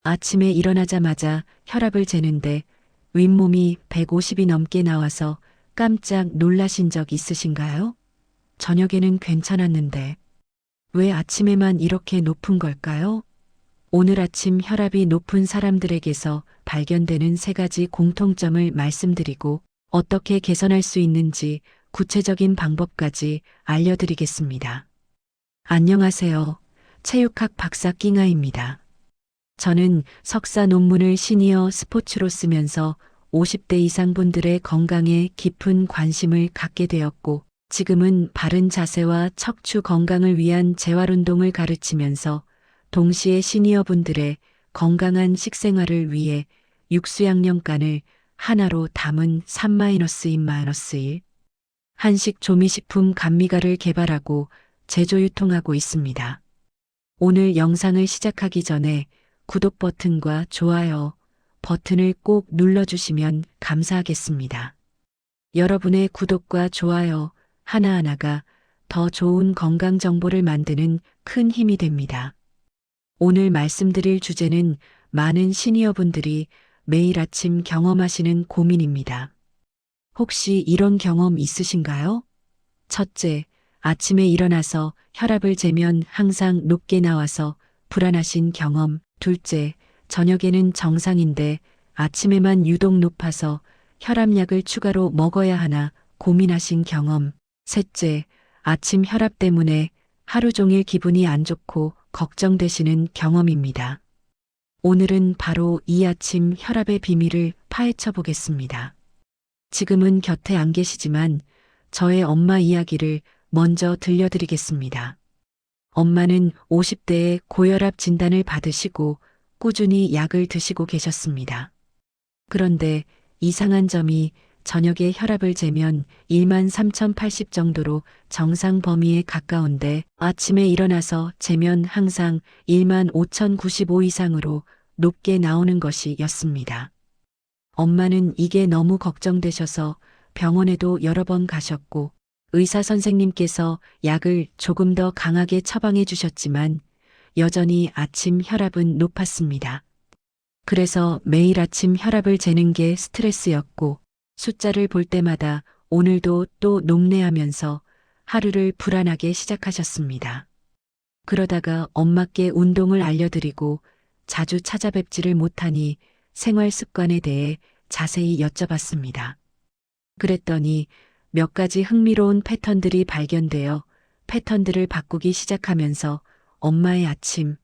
아침에 일어나자마자 혈압을 재는데 윗몸이 150이 넘게 나와서 깜짝 놀라신 적 있으신가요? 저녁에는 괜찮았는데 왜 아침에만 이렇게 높은 걸까요? 오늘 아침 혈압이 높은 사람들에게서 발견되는 세 가지 공통점을 말씀드리고 어떻게 개선할 수 있는지 구체적인 방법까지 알려드리겠습니다. 안녕하세요. 체육학 박사 낑아입니다. 저는 석사 논문을 시니어 스포츠로 쓰면서 50대 이상 분들의 건강에 깊은 관심을 갖게 되었고, 지금은 바른 자세와 척추 건강을 위한 재활운동을 가르치면서 동시에 시니어 분들의 건강한 식생활을 위해 육수양념간을 하나로 담은 3-1 한식 조미식품 감미가를 개발하고 제조 유통하고 있습니다. 오늘 영상을 시작하기 전에 구독 버튼과 좋아요 버튼을 꼭 눌러주시면 감사하겠습니다. 여러분의 구독과 좋아요 하나하나가 더 좋은 건강 정보를 만드는 큰 힘이 됩니다. 오늘 말씀드릴 주제는 많은 시니어분들이 매일 아침 경험하시는 고민입니다. 혹시 이런 경험 있으신가요? 첫째, 아침에 일어나서 혈압을 재면 항상 높게 나와서 불안하신 경험. 둘째, 저녁에는 정상인데 아침에만 유독 높아서 혈압약을 추가로 먹어야 하나 고민하신 경험. 셋째, 아침 혈압 때문에 하루 종일 기분이 안 좋고 걱정되시는 경험입니다. 오늘은 바로 이 아침 혈압의 비밀을 파헤쳐 보겠습니다. 지금은 곁에 안 계시지만 저의 엄마 이야기를 먼저 들려드리겠습니다. 엄마는 50대에 고혈압 진단을 받으시고 꾸준히 약을 드시고 계셨습니다. 그런데 이상한 점이 저녁에 혈압을 재면 13,080 정도로 정상 범위에 가까운데 아침에 일어나서 재면 항상 15,095 이상으로 높게 나오는 것이었습니다. 엄마는 이게 너무 걱정되셔서 병원에도 여러 번 가셨고 의사 선생님께서 약을 조금 더 강하게 처방해 주셨지만 여전히 아침 혈압은 높았습니다. 그래서 매일 아침 혈압을 재는 게 스트레스였고 숫자를 볼 때마다 오늘도 또 높네 하면서 하루를 불안하게 시작하셨습니다. 그러다가 엄마께 운동을 알려드리고 자주 찾아뵙지를 못하니 생활 습관에 대해 자세히 여쭤봤습니다. 그랬더니 몇 가지 흥미로운 패턴들이 발견되어 패턴들을 바꾸기 시작하면서 엄마의 아침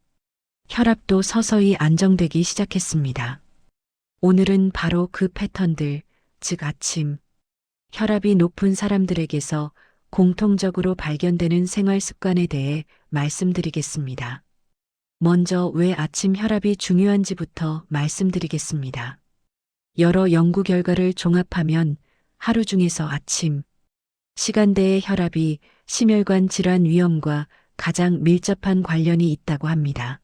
혈압도 서서히 안정되기 시작했습니다. 오늘은 바로 그 패턴들, 즉 아침 혈압이 높은 사람들에게서 공통적으로 발견되는 생활 습관에 대해 말씀드리겠습니다. 먼저 왜 아침 혈압이 중요한지부터 말씀드리겠습니다. 여러 연구 결과를 종합하면 하루 중에서 아침 시간대의 혈압이 심혈관 질환 위험과 가장 밀접한 관련이 있다고 합니다.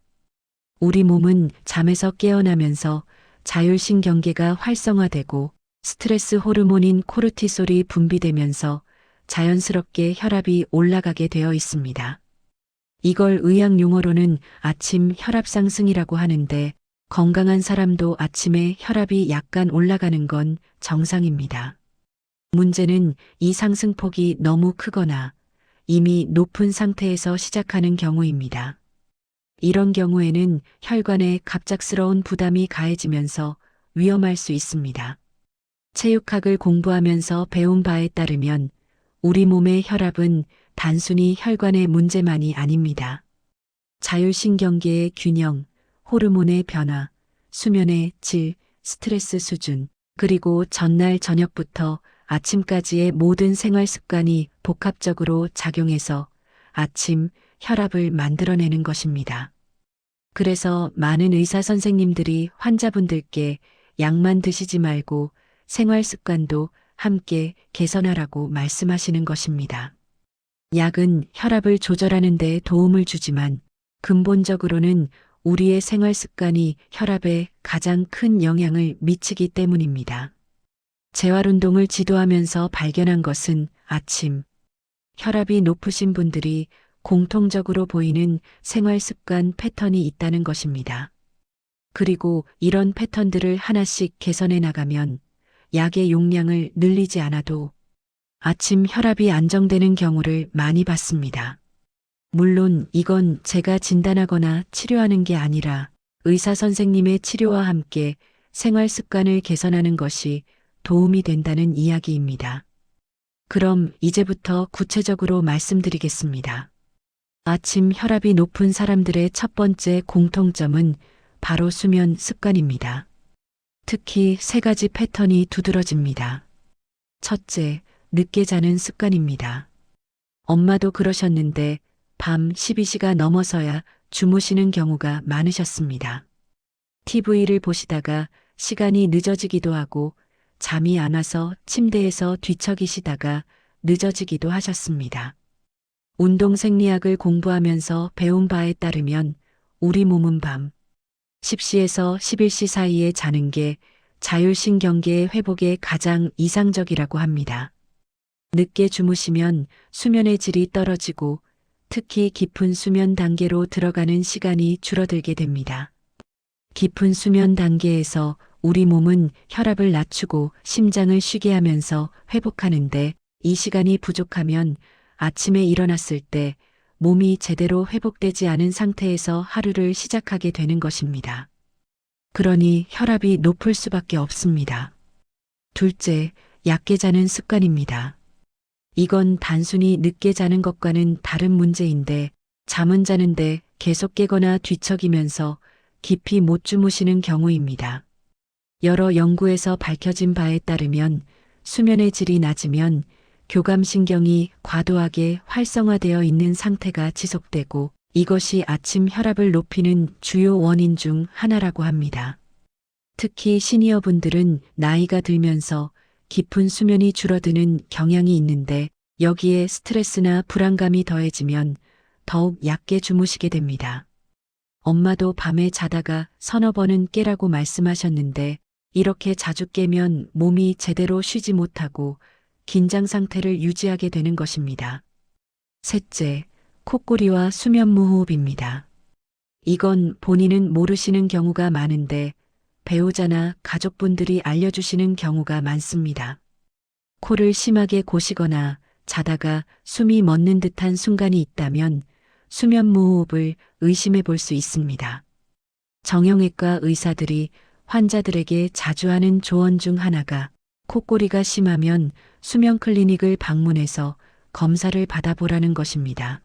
우리 몸은 잠에서 깨어나면서 자율신경계가 활성화되고 스트레스 호르몬인 코르티솔이 분비되면서 자연스럽게 혈압이 올라가게 되어 있습니다. 이걸 의학 용어로는 아침 혈압 상승이라고 하는데 건강한 사람도 아침에 혈압이 약간 올라가는 건 정상입니다. 문제는 이 상승폭이 너무 크거나 이미 높은 상태에서 시작하는 경우입니다. 이런 경우에는 혈관에 갑작스러운 부담이 가해지면서 위험할 수 있습니다. 체육학을 공부하면서 배운 바에 따르면 우리 몸의 혈압은 단순히 혈관의 문제만이 아닙니다. 자율신경계의 균형, 호르몬의 변화, 수면의 질, 스트레스 수준, 그리고 전날 저녁부터 아침까지의 모든 생활 습관이 복합적으로 작용해서 아침 혈압을 만들어내는 것입니다. 그래서 많은 의사 선생님들이 환자분들께 약만 드시지 말고 생활 습관도 함께 개선하라고 말씀하시는 것입니다. 약은 혈압을 조절하는 데 도움을 주지만 근본적으로는 우리의 생활 습관이 혈압에 가장 큰 영향을 미치기 때문입니다. 재활운동을 지도하면서 발견한 것은 아침 혈압이 높으신 분들이 공통적으로 보이는 생활 습관 패턴이 있다는 것입니다. 그리고 이런 패턴들을 하나씩 개선해 나가면 약의 용량을 늘리지 않아도 아침 혈압이 안정되는 경우를 많이 봤습니다. 물론 이건 제가 진단하거나 치료하는 게 아니라 의사 선생님의 치료와 함께 생활 습관을 개선하는 것이 도움이 된다는 이야기입니다. 그럼 이제부터 구체적으로 말씀드리겠습니다. 아침 혈압이 높은 사람들의 첫 번째 공통점은 바로 수면 습관입니다. 특히 세 가지 패턴이 두드러집니다. 첫째, 늦게 자는 습관입니다. 엄마도 그러셨는데 밤 12시가 넘어서야 주무시는 경우가 많으셨습니다. TV를 보시다가 시간이 늦어지기도 하고 잠이 안 와서 침대에서 뒤척이시다가 늦어지기도 하셨습니다. 운동 생리학을 공부하면서 배운 바에 따르면 우리 몸은 밤 10시에서 11시 사이에 자는 게 자율신경계의 회복에 가장 이상적이라고 합니다. 늦게 주무시면 수면의 질이 떨어지고 특히 깊은 수면 단계로 들어가는 시간이 줄어들게 됩니다. 깊은 수면 단계에서 우리 몸은 혈압을 낮추고 심장을 쉬게 하면서 회복하는데 이 시간이 부족하면 아침에 일어났을 때 몸이 제대로 회복되지 않은 상태에서 하루를 시작하게 되는 것입니다. 그러니 혈압이 높을 수밖에 없습니다. 둘째, 얕게 자는 습관입니다. 이건 단순히 늦게 자는 것과는 다른 문제인데 잠은 자는데 계속 깨거나 뒤척이면서 깊이 못 주무시는 경우입니다. 여러 연구에서 밝혀진 바에 따르면 수면의 질이 낮으면 교감신경이 과도하게 활성화되어 있는 상태가 지속되고 이것이 아침 혈압을 높이는 주요 원인 중 하나라고 합니다. 특히 시니어분들은 나이가 들면서 깊은 수면이 줄어드는 경향이 있는데 여기에 스트레스나 불안감이 더해지면 더욱 얕게 주무시게 됩니다. 엄마도 밤에 자다가 서너 번은 깨라고 말씀하셨는데 이렇게 자주 깨면 몸이 제대로 쉬지 못하고 긴장 상태를 유지하게 되는 것입니다. 셋째, 콧구리와 수면무호흡입니다. 이건 본인은 모르시는 경우가 많은데 배우자나 가족분들이 알려주시는 경우가 많습니다. 코를 심하게 고시거나 자다가 숨이 멎는 듯한 순간이 있다면 수면무호흡을 의심해 볼 수 있습니다. 정형외과 의사들이 환자들에게 자주 하는 조언 중 하나가 콧꼬리가 심하면 수면 클리닉을 방문해서 검사를 받아보라는 것입니다.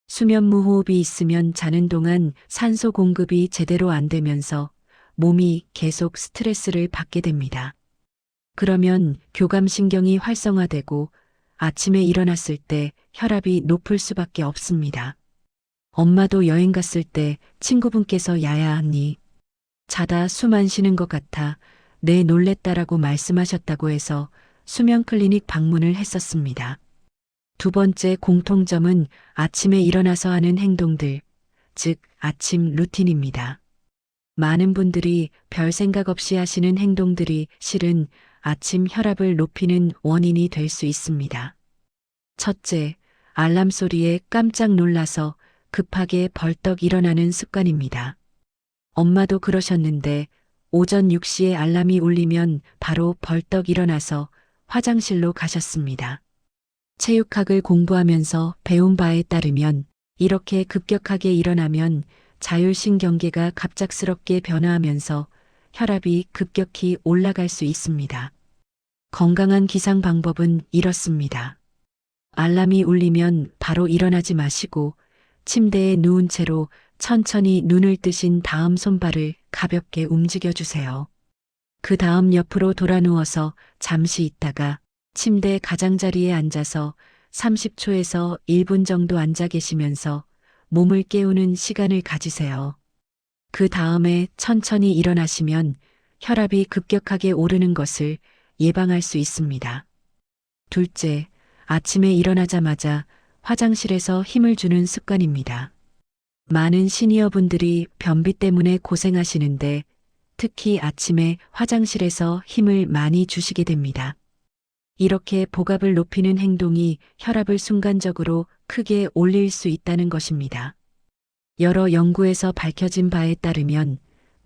수면무호흡이 있으면 자는 동안 산소 공급이 제대로 안 되면서 몸이 계속 스트레스를 받게 됩니다. 그러면 교감신경이 활성화되고 아침에 일어났을 때 혈압이 높을 수밖에 없습니다. 엄마도 여행 갔을 때 친구분께서 야야하니 자다 숨 안 쉬는 것 같아 내 놀랬다라고 말씀하셨다고 해서 수면 클리닉 방문을 했었습니다. 두 번째 공통점은 아침에 일어나서 하는 행동들, 즉 아침 루틴입니다. 많은 분들이 별 생각 없이 하시는 행동들이 실은 아침 혈압을 높이는 원인이 될 수 있습니다. 첫째, 알람 소리에 깜짝 놀라서 급하게 벌떡 일어나는 습관입니다. 엄마도 그러셨는데 오전 6시에 알람이 울리면 바로 벌떡 일어나서 화장실로 가셨습니다. 체육학을 공부하면서 배운 바에 따르면 이렇게 급격하게 일어나면 자율신경계가 갑작스럽게 변화하면서 혈압이 급격히 올라갈 수 있습니다. 건강한 기상 방법은 이렇습니다. 알람이 울리면 바로 일어나지 마시고 침대에 누운 채로 천천히 눈을 뜨신 다음 손발을 가볍게 움직여 주세요. 그 다음 옆으로 돌아 누워서 잠시 있다가 침대 가장자리에 앉아서 30초에서 1분 정도 앉아 계시면서 몸을 깨우는 시간을 가지세요. 그 다음에 천천히 일어나시면 혈압이 급격하게 오르는 것을 예방할 수 있습니다. 둘째, 아침에 일어나자마자 화장실에서 힘을 주는 습관입니다. 많은 시니어분들이 변비 때문에 고생하시는데 특히 아침에 화장실에서 힘을 많이 주시게 됩니다. 이렇게 복압을 높이는 행동이 혈압을 순간적으로 크게 올릴 수 있다는 것입니다. 여러 연구에서 밝혀진 바에 따르면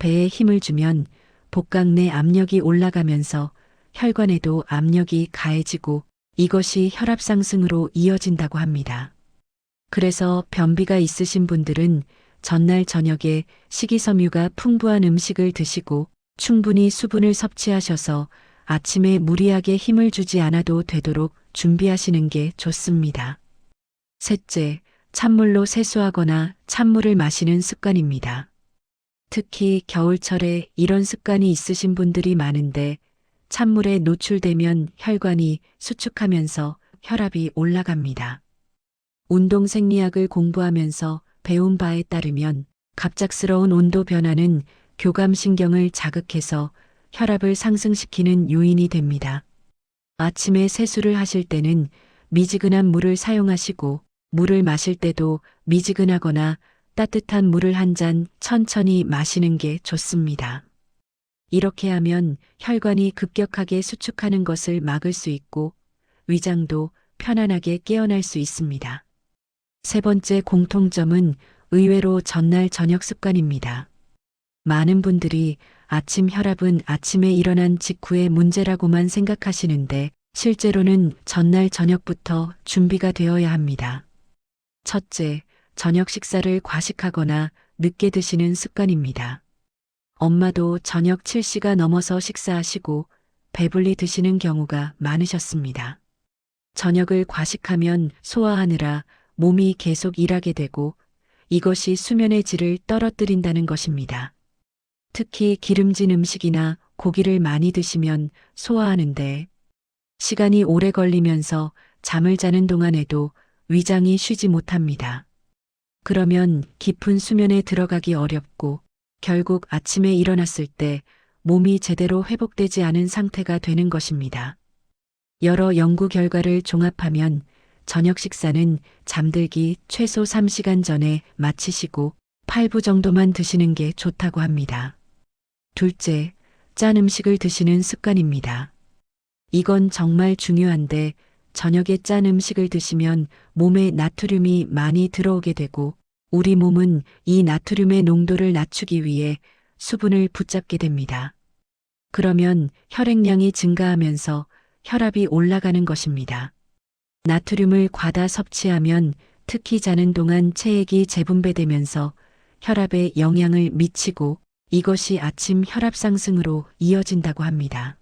배에 힘을 주면 복강 내 압력이 올라가면서 혈관에도 압력이 가해지고 이것이 혈압 상승으로 이어진다고 합니다. 그래서 변비가 있으신 분들은 전날 저녁에 식이섬유가 풍부한 음식을 드시고 충분히 수분을 섭취하셔서 아침에 무리하게 힘을 주지 않아도 되도록 준비하시는 게 좋습니다. 셋째, 찬물로 세수하거나 찬물을 마시는 습관입니다. 특히 겨울철에 이런 습관이 있으신 분들이 많은데 찬물에 노출되면 혈관이 수축하면서 혈압이 올라갑니다. 운동 생리학을 공부하면서 배운 바에 따르면 갑작스러운 온도 변화는 교감신경을 자극해서 혈압을 상승시키는 요인이 됩니다. 아침에 세수를 하실 때는 미지근한 물을 사용하시고 물을 마실 때도 미지근하거나 따뜻한 물을 한 잔 천천히 마시는 게 좋습니다. 이렇게 하면 혈관이 급격하게 수축하는 것을 막을 수 있고 위장도 편안하게 깨어날 수 있습니다. 세 번째 공통점은 의외로 전날 저녁 습관입니다. 많은 분들이 아침 혈압은 아침에 일어난 직후의 문제라고만 생각하시는데 실제로는 전날 저녁부터 준비가 되어야 합니다. 첫째, 저녁 식사를 과식하거나 늦게 드시는 습관입니다. 엄마도 저녁 7시가 넘어서 식사하시고 배불리 드시는 경우가 많으셨습니다. 저녁을 과식하면 소화하느라 몸이 계속 일하게 되고 이것이 수면의 질을 떨어뜨린다는 것입니다. 특히 기름진 음식이나 고기를 많이 드시면 소화하는데 시간이 오래 걸리면서 잠을 자는 동안에도 위장이 쉬지 못합니다. 그러면 깊은 수면에 들어가기 어렵고 결국 아침에 일어났을 때 몸이 제대로 회복되지 않은 상태가 되는 것입니다. 여러 연구 결과를 종합하면 저녁 식사는 잠들기 최소 3시간 전에 마치시고 8부 정도만 드시는 게 좋다고 합니다. 둘째, 짠 음식을 드시는 습관입니다. 이건 정말 중요한데 저녁에 짠 음식을 드시면 몸에 나트륨이 많이 들어오게 되고 우리 몸은 이 나트륨의 농도를 낮추기 위해 수분을 붙잡게 됩니다. 그러면 혈액량이 증가하면서 혈압이 올라가는 것입니다. 나트륨을 과다 섭취하면 특히 자는 동안 체액이 재분배되면서 혈압에 영향을 미치고 이것이 아침 혈압 상승으로 이어진다고 합니다.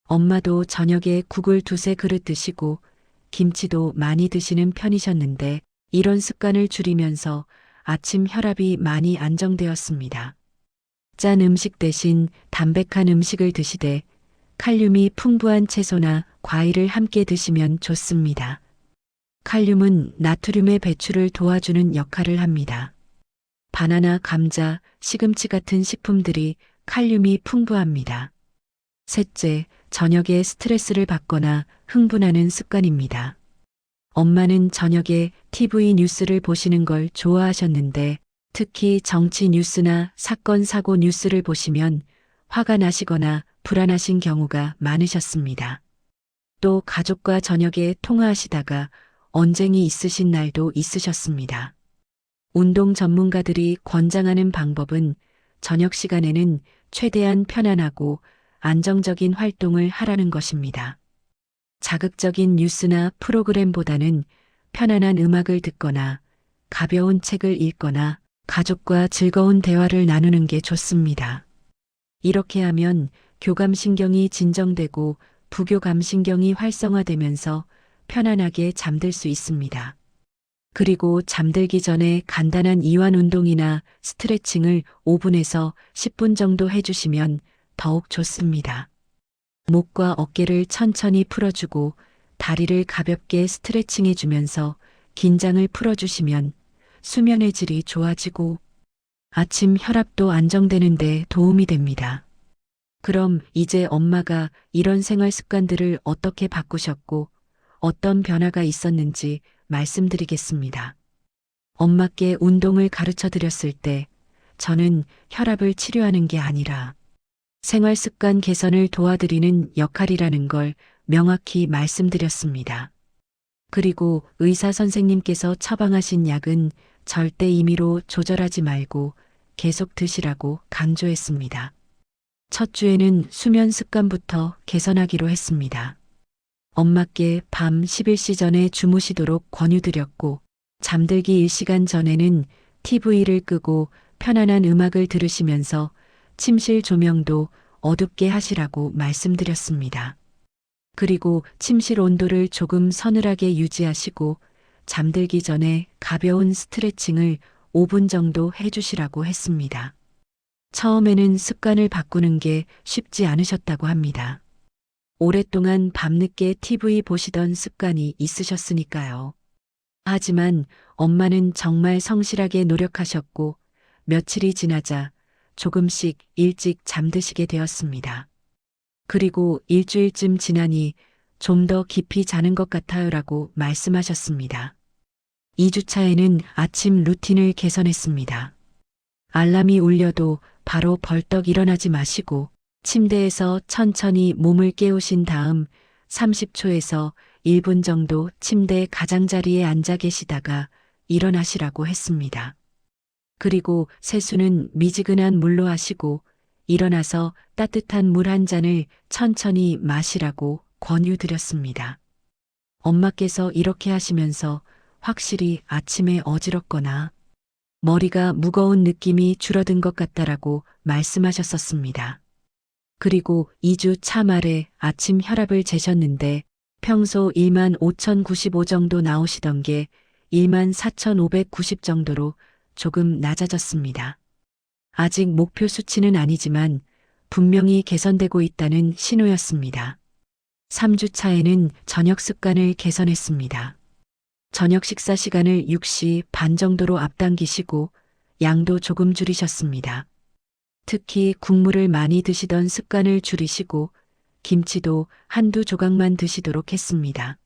엄마도 저녁에 국을 2~3그릇 드시고 김치도 많이 드시는 편이셨는데 이런 습관을 줄이면서 아침 혈압이 많이 안정되었습니다. 짠 음식 대신 담백한 음식을 드시되 칼륨이 풍부한 채소나 과일을 함께 드시면 좋습니다. 칼륨은 나트륨의 배출을 도와주는 역할을 합니다. 바나나, 감자, 시금치 같은 식품들이 칼륨이 풍부합니다. 셋째, 저녁에 스트레스를 받거나 흥분하는 습관입니다. 엄마는 저녁에 TV 뉴스를 보시는 걸 좋아하셨는데 특히 정치 뉴스나 사건, 사고 뉴스를 보시면 화가 나시거나 불안하신 경우가 많으셨습니다. 또 가족과 저녁에 통화하시다가 언쟁이 있으신 날도 있으셨습니다. 운동 전문가들이 권장하는 방법은 저녁 시간에는 최대한 편안하고 안정적인 활동을 하라는 것입니다. 자극적인 뉴스나 프로그램보다는 편안한 음악을 듣거나 가벼운 책을 읽거나 가족과 즐거운 대화를 나누는 게 좋습니다. 이렇게 하면 교감신경이 진정되고 부교감신경이 활성화되면서 편안하게 잠들 수 있습니다. 그리고 잠들기 전에 간단한 이완 운동이나 스트레칭을 5분에서 10분 정도 해주시면 더욱 좋습니다. 목과 어깨를 천천히 풀어주고 다리를 가볍게 스트레칭해주면서 긴장을 풀어주시면 수면의 질이 좋아지고 아침 혈압도 안정되는 데 도움이 됩니다. 그럼 이제 엄마가 이런 생활 습관들을 어떻게 바꾸셨고 어떤 변화가 있었는지 말씀드리겠습니다. 엄마께 운동을 가르쳐 드렸을 때 저는 혈압을 치료하는 게 아니라 생활 습관 개선을 도와드리는 역할이라는 걸 명확히 말씀드렸습니다. 그리고 의사 선생님께서 처방하신 약은 절대 임의로 조절하지 말고 계속 드시라고 강조했습니다. 첫 주에는 수면 습관부터 개선하기로 했습니다. 엄마께 밤 11시 전에 주무시도록 권유드렸고, 잠들기 1시간 전에는 TV를 끄고 편안한 음악을 들으시면서 침실 조명도 어둡게 하시라고 말씀드렸습니다. 그리고 침실 온도를 조금 서늘하게 유지하시고 잠들기 전에 가벼운 스트레칭을 5분 정도 해주시라고 했습니다. 처음에는 습관을 바꾸는 게 쉽지 않으셨다고 합니다. 오랫동안 밤늦게 TV 보시던 습관이 있으셨으니까요. 하지만 엄마는 정말 성실하게 노력하셨고 며칠이 지나자 조금씩 일찍 잠드시게 되었습니다. 그리고 일주일쯤 지나니 좀 더 깊이 자는 것 같아요라고 말씀하셨습니다. 2주차에는 아침 루틴을 개선했습니다. 알람이 울려도 바로 벌떡 일어나지 마시고 침대에서 천천히 몸을 깨우신 다음 30초에서 1분 정도 침대 가장자리에 앉아 계시다가 일어나시라고 했습니다. 그리고 세수는 미지근한 물로 하시고 일어나서 따뜻한 물 한 잔을 천천히 마시라고 권유드렸습니다. 엄마께서 이렇게 하시면서 확실히 아침에 어지럽거나 머리가 무거운 느낌이 줄어든 것 같다라고 말씀하셨었습니다. 그리고 2주 차 말에 아침 혈압을 재셨는데 평소 15,095 정도 나오시던 게 14,590 정도로 조금 낮아졌습니다. 아직 목표 수치는 아니지만 분명히 개선되고 있다는 신호였습니다. 3주 차에는 저녁 습관을 개선했습니다. 저녁 식사 시간을 6시 반 정도로 앞당기시고 양도 조금 줄이셨습니다. 특히 국물을 많이 드시던 습관을 줄이시고 김치도 한두 조각만 드시도록 했습니다.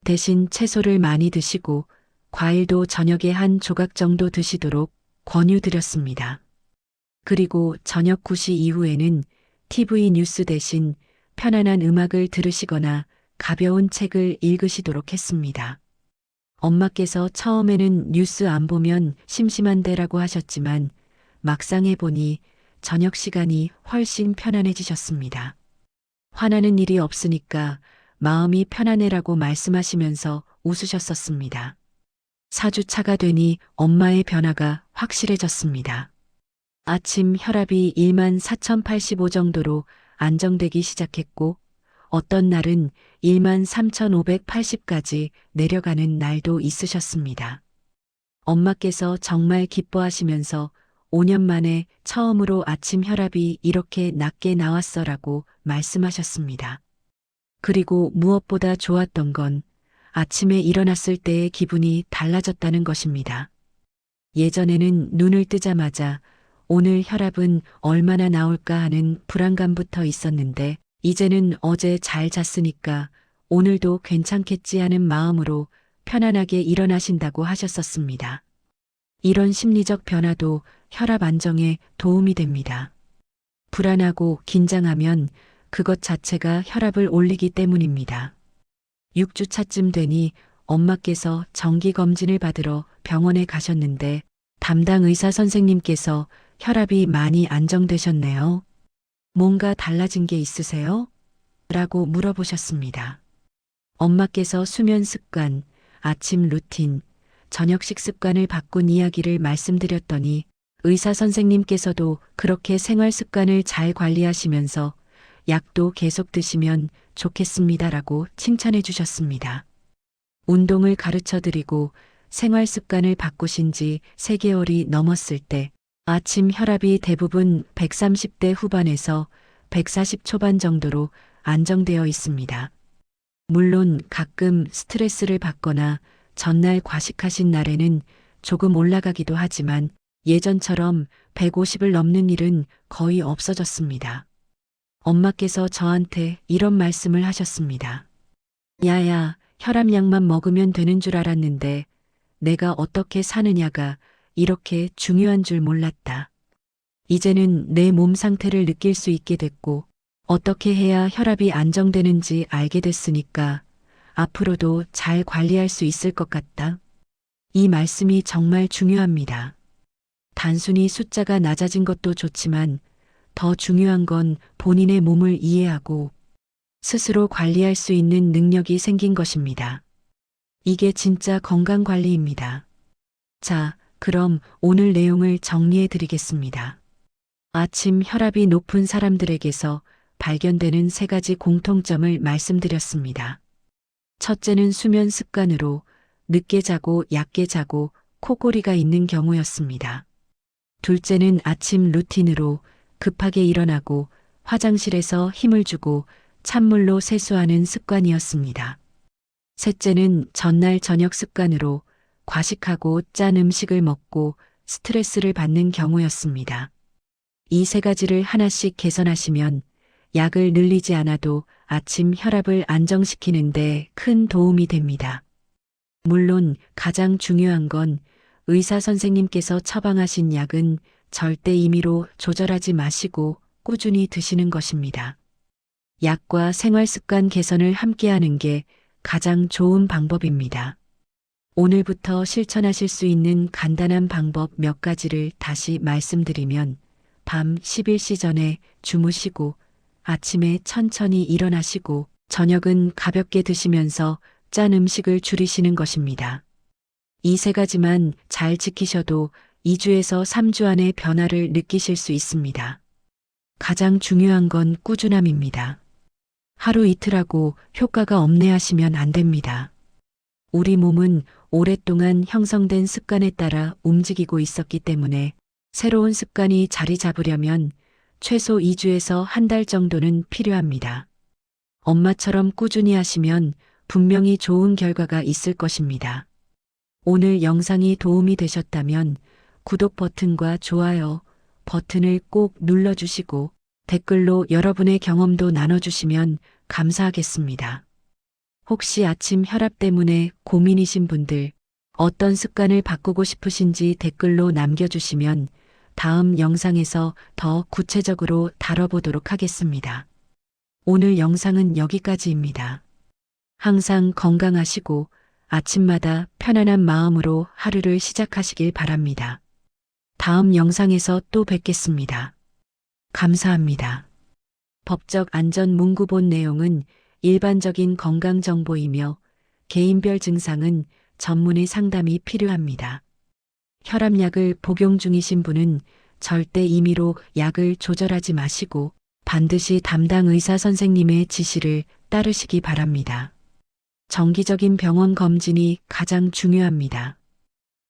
대신 채소를 많이 드시고 과일도 저녁에 한 조각 정도 드시도록 권유드렸습니다. 그리고 저녁 9시 이후에는 TV 뉴스 대신 편안한 음악을 들으시거나 가벼운 책을 읽으시도록 했습니다. 엄마께서 처음에는 뉴스 안 보면 심심한데라고 하셨지만 막상 해보니 저녁 시간이 훨씬 편안해지셨습니다. 화나는 일이 없으니까 마음이 편안해라고 말씀하시면서 웃으셨었습니다. 4주 차가 되니 엄마의 변화가 확실해졌습니다. 아침 혈압이 14,085 정도로 안정되기 시작했고 어떤 날은 13,580까지 내려가는 날도 있으셨습니다. 엄마께서 정말 기뻐하시면서 5년 만에 처음으로 아침 혈압이 이렇게 낮게 나왔어라고 말씀하셨습니다. 그리고 무엇보다 좋았던 건 아침에 일어났을 때의 기분이 달라졌다는 것입니다. 예전에는 눈을 뜨자마자 오늘 혈압은 얼마나 나올까 하는 불안감부터 있었는데 이제는 어제 잘 잤으니까 오늘도 괜찮겠지 하는 마음으로 편안하게 일어나신다고 하셨었습니다. 이런 심리적 변화도 혈압 안정에 도움이 됩니다. 불안하고 긴장하면 그것 자체가 혈압을 올리기 때문입니다. 6주 차쯤 되니 엄마께서 정기검진을 받으러 병원에 가셨는데 담당 의사 선생님께서 혈압이 많이 안정되셨네요. 뭔가 달라진 게 있으세요? 라고 물어보셨습니다. 엄마께서 수면 습관, 아침 루틴, 저녁 식습관을 바꾼 이야기를 말씀드렸더니 의사 선생님께서도 그렇게 생활 습관을 잘 관리하시면서 약도 계속 드시면 좋겠습니다라고 칭찬해 주셨습니다. 운동을 가르쳐 드리고 생활 습관을 바꾸신 지 3개월이 넘었을 때 아침 혈압이 대부분 130대 후반에서 140 초반 정도로 안정되어 있습니다. 물론 가끔 스트레스를 받거나 전날 과식하신 날에는 조금 올라가기도 하지만 예전처럼 150을 넘는 일은 거의 없어졌습니다. 엄마께서 저한테 이런 말씀을 하셨습니다. 야야, 혈압약만 먹으면 되는 줄 알았는데 내가 어떻게 사느냐가 이렇게 중요한 줄 몰랐다. 이제는 내 몸 상태를 느낄 수 있게 됐고 어떻게 해야 혈압이 안정되는지 알게 됐으니까 앞으로도 잘 관리할 수 있을 것 같다. 이 말씀이 정말 중요합니다. 단순히 숫자가 낮아진 것도 좋지만 더 중요한 건 본인의 몸을 이해하고 스스로 관리할 수 있는 능력이 생긴 것입니다. 이게 진짜 건강 관리입니다. 자, 그럼 오늘 내용을 정리해 드리겠습니다. 아침 혈압이 높은 사람들에게서 발견되는 3가지 공통점을 말씀드렸습니다. 첫째는 수면 습관으로 늦게 자고 얕게 자고 코골이가 있는 경우였습니다. 둘째는 아침 루틴으로 급하게 일어나고 화장실에서 힘을 주고 찬물로 세수하는 습관이었습니다. 셋째는 전날 저녁 습관으로 과식하고 짠 음식을 먹고 스트레스를 받는 경우였습니다. 이 3가지를 하나씩 개선하시면 약을 늘리지 않아도 아침 혈압을 안정시키는 데 큰 도움이 됩니다. 물론 가장 중요한 건 의사 선생님께서 처방하신 약은 절대 임의로 조절하지 마시고 꾸준히 드시는 것입니다. 약과 생활 습관 개선을 함께하는 게 가장 좋은 방법입니다. 오늘부터 실천하실 수 있는 간단한 방법 몇 가지를 다시 말씀드리면 밤 11시 전에 주무시고 아침에 천천히 일어나시고 저녁은 가볍게 드시면서 짠 음식을 줄이시는 것입니다. 이 3가지만 잘 지키셔도 2주에서 3주 안에 변화를 느끼실 수 있습니다. 가장 중요한 건 꾸준함입니다. 하루 이틀하고 효과가 없네 하시면 안 됩니다. 우리 몸은 오랫동안 형성된 습관에 따라 움직이고 있었기 때문에 새로운 습관이 자리 잡으려면 최소 2주에서 한 달 정도는 필요합니다. 엄마처럼 꾸준히 하시면 분명히 좋은 결과가 있을 것입니다. 오늘 영상이 도움이 되셨다면 구독 버튼과 좋아요 버튼을 꼭 눌러주시고 댓글로 여러분의 경험도 나눠주시면 감사하겠습니다. 혹시 아침 혈압 때문에 고민이신 분들, 어떤 습관을 바꾸고 싶으신지 댓글로 남겨주시면 다음 영상에서 더 구체적으로 다뤄보도록 하겠습니다. 오늘 영상은 여기까지입니다. 항상 건강하시고 아침마다 편안한 마음으로 하루를 시작하시길 바랍니다. 다음 영상에서 또 뵙겠습니다. 감사합니다. 법적 안전 문구 본 내용은 일반적인 건강 정보이며 개인별 증상은 전문의 상담이 필요합니다. 혈압약을 복용 중이신 분은 절대 임의로 약을 조절하지 마시고 반드시 담당 의사 선생님의 지시를 따르시기 바랍니다. 정기적인 병원 검진이 가장 중요합니다.